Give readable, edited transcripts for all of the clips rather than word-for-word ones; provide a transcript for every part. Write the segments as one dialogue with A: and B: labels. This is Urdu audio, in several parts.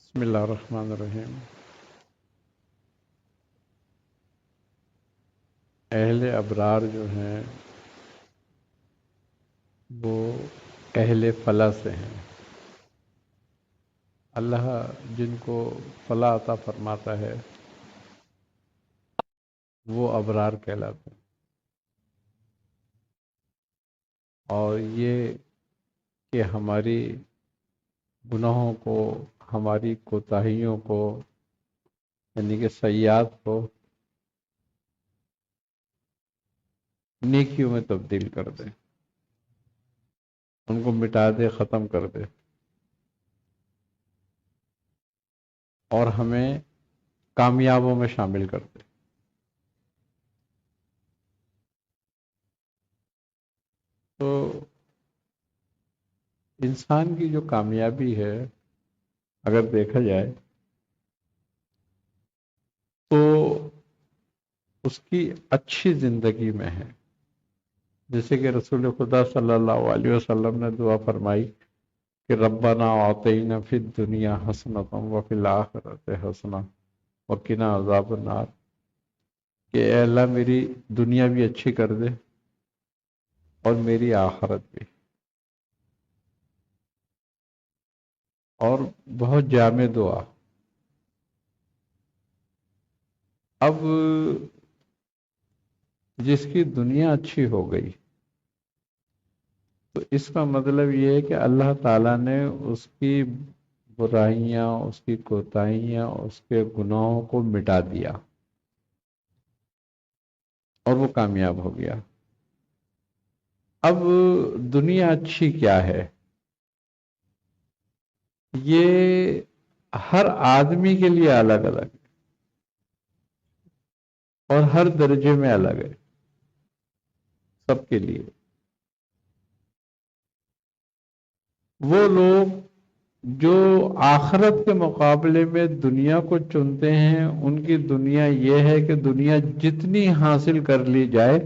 A: بسم اللہ الرحمن الرحیم۔ اہل ابرار جو ہیں وہ اہل فلاح سے ہیں۔ اللہ جن کو فلاح عطا فرماتا ہے وہ ابرار کہلاتے ہیں، اور یہ کہ ہماری گناہوں کو، ہماری کوتاہیوں کو، یعنی کہ سیئات کو نیکیوں میں تبدیل کر دے، ان کو مٹا دے، ختم کر دے، اور ہمیں کامیابوں میں شامل کر دے۔ تو انسان کی جو کامیابی ہے اگر دیکھا جائے تو اس کی اچھی زندگی میں ہے، جیسے کہ رسول خدا صلی اللہ علیہ وسلم نے دعا فرمائی کہ ربنا آتینا فی الدنیا حسنۃ وفی الآخرۃ حسنۃ وقنا عذاب النار، کہ اے اللہ میری دنیا بھی اچھی کر دے اور میری آخرت بھی۔ اور بہت جامع دعا۔ اب جس کی دنیا اچھی ہو گئی تو اس کا مطلب یہ ہے کہ اللہ تعالیٰ نے اس کی برائیاں، اس کی کوتاہیاں، اس کے گناہوں کو مٹا دیا اور وہ کامیاب ہو گیا۔ اب دنیا اچھی کیا ہے؟ یہ ہر آدمی کے لیے الگ الگ ہے اور ہر درجے میں الگ ہے، سب کے لیے۔ وہ لوگ جو آخرت کے مقابلے میں دنیا کو چنتے ہیں، ان کی دنیا یہ ہے کہ دنیا جتنی حاصل کر لی جائے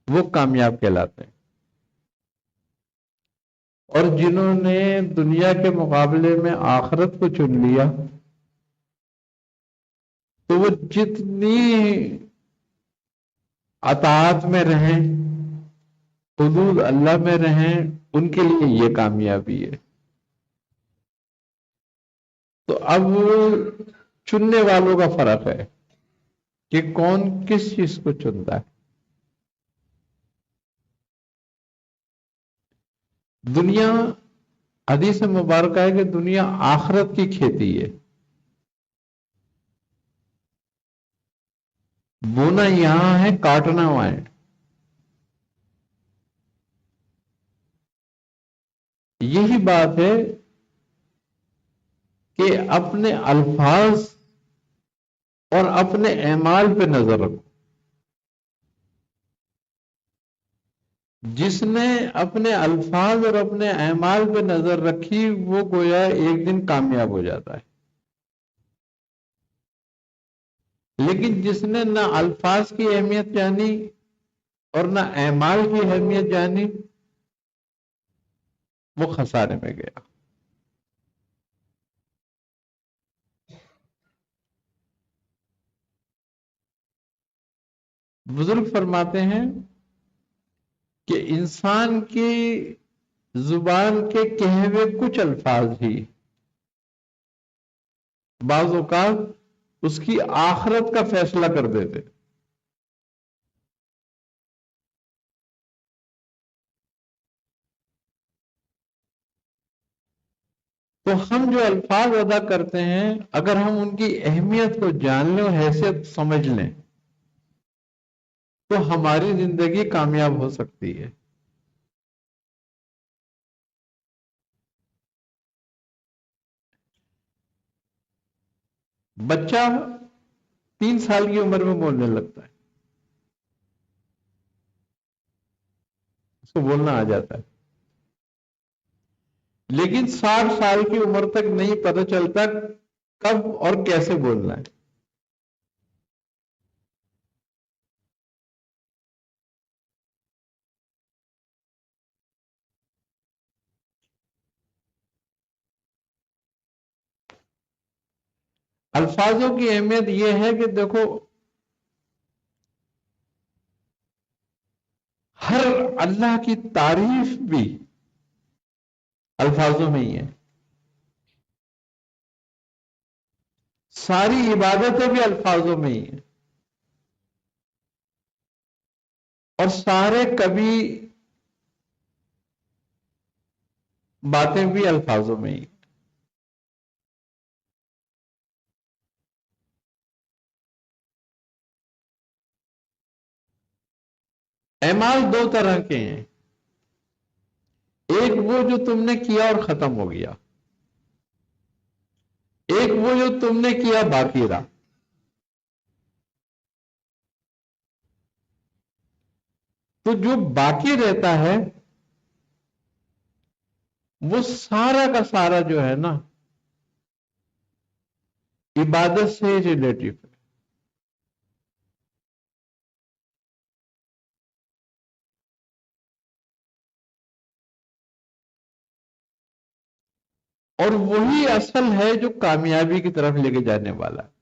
A: وہ کامیاب کہلاتے ہیں، اور جنہوں نے دنیا کے مقابلے میں آخرت کو چن لیا تو وہ جتنی اطاعت میں رہیں، حدود اللہ میں رہیں، ان کے لیے یہ کامیابی ہے۔ تو اب چننے والوں کا فرق ہے کہ کون کس چیز کو چنتا ہے۔ دنیا، حدیث مبارکہ ہے کہ دنیا آخرت کی کھیتی ہے، بونا یہاں ہے، کاٹنا وہاں ہے۔ یہی بات ہے کہ اپنے الفاظ اور اپنے اعمال پہ نظر رکھو۔ جس نے اپنے الفاظ اور اپنے اعمال پہ نظر رکھی وہ گویا ایک دن کامیاب ہو جاتا ہے، لیکن جس نے نہ الفاظ کی اہمیت جانی اور نہ اعمال کی اہمیت جانی وہ خسارے میں گیا۔ بزرگ فرماتے ہیں کہ انسان کی زبان کے کہے ہوئے کچھ الفاظ ہی بعض اوقات اس کی آخرت کا فیصلہ کر دیتے۔ تو ہم جو الفاظ ادا کرتے ہیں اگر ہم ان کی اہمیت کو جان لیں اور حیثیت سمجھ لیں تو ہماری زندگی کامیاب ہو سکتی ہے۔ بچہ 3 سال کی عمر میں بولنے لگتا ہے، اس کو بولنا آ جاتا ہے، لیکن 60 سال کی عمر تک نہیں پتہ چلتا کب اور کیسے بولنا ہے۔ الفاظوں کی اہمیت یہ ہے کہ دیکھو ہر اللہ کی تعریف بھی الفاظوں میں ہی ہے، ساری عبادتیں بھی الفاظوں میں ہی ہیں، اور سارے کبھی باتیں بھی الفاظوں میں ہی ہیں۔ اعمال دو طرح کے ہیں، ایک وہ جو تم نے کیا اور ختم ہو گیا، ایک وہ جو تم نے کیا باقی رہا۔ تو جو باقی رہتا ہے وہ سارا کا سارا جو ہے نا عبادت سے ریلیٹو ہے۔ اور وہی اصل ہے جو کامیابی کی طرف لے کے جانے والا ہے۔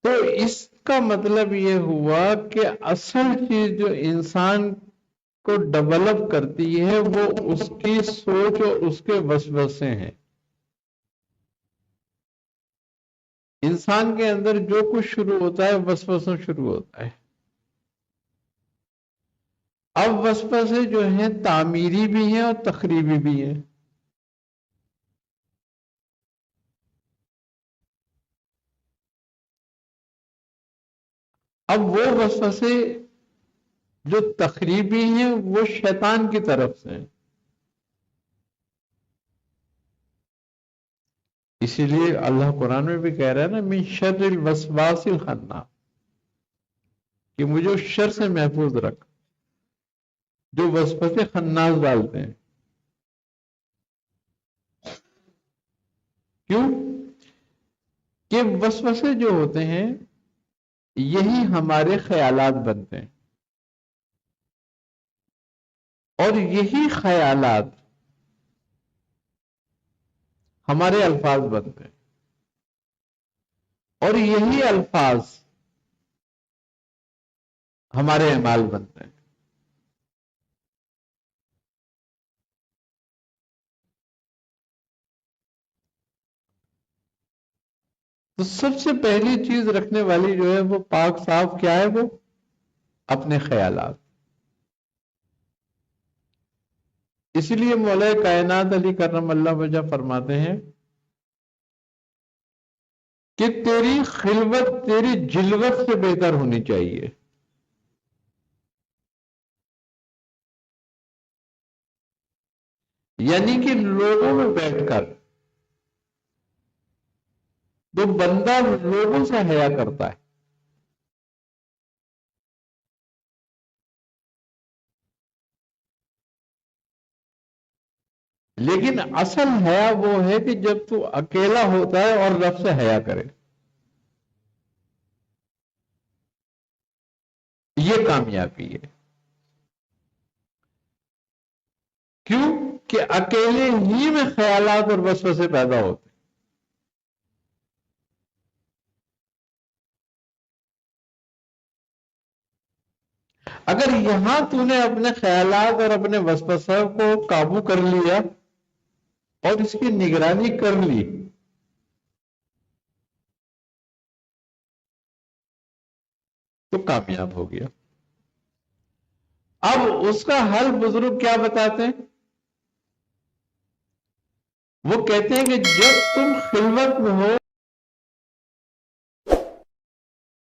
A: تو اس کا مطلب یہ ہوا کہ اصل چیز جو انسان کو ڈیولپ کرتی ہے وہ اس کی سوچ اور اس کے وسوسے ہیں۔ انسان کے اندر جو کچھ شروع ہوتا ہے وسوسوں شروع ہوتا ہے۔ اب وسوسے جو ہیں تعمیری بھی ہیں اور تخریبی بھی ہیں۔ اب وہ وسوسے جو تخریبی ہیں وہ شیطان کی طرف سے ہیں۔ اسی لیے اللہ قرآن میں بھی کہہ رہا ہے نا من شر الوسواس الخناس، کہ مجھے اس شر سے محفوظ رکھ جو وسوسے خناس ڈالتے ہیں۔ کیوں کہ وسوسے جو ہوتے ہیں یہی ہمارے خیالات بنتے ہیں، اور یہی خیالات ہمارے الفاظ بنتے ہیں، اور یہی الفاظ ہمارے اعمال بنتے ہیں۔ تو سب سے پہلی چیز رکھنے والی جو ہے وہ پاک صاف کیا ہے؟ وہ اپنے خیالات۔ اسی لیے مولا کائنات علی کرم اللہ وجہ فرماتے ہیں کہ تیری خلوت تیری جلوت سے بہتر ہونی چاہیے۔ یعنی کہ لوگوں میں بیٹھ کر تو بندہ لوگوں سے حیا کرتا ہے، لیکن اصل حیا وہ ہے کہ جب تو اکیلا ہوتا ہے اور رب سے حیا کرے۔ یہ کامیابی ہے۔ کیوں کہ اکیلے ہی میں خیالات اور وسوسے پیدا ہوتے ہیں۔ اگر یہاں تو نے اپنے خیالات اور اپنے وسوسوں کو قابو کر لیا اور اس کی نگرانی کر لی تو کامیاب ہو گیا۔ اب اس کا حل بزرگ کیا بتاتے ہیں؟ وہ کہتے ہیں کہ جب تم خلوت میں ہو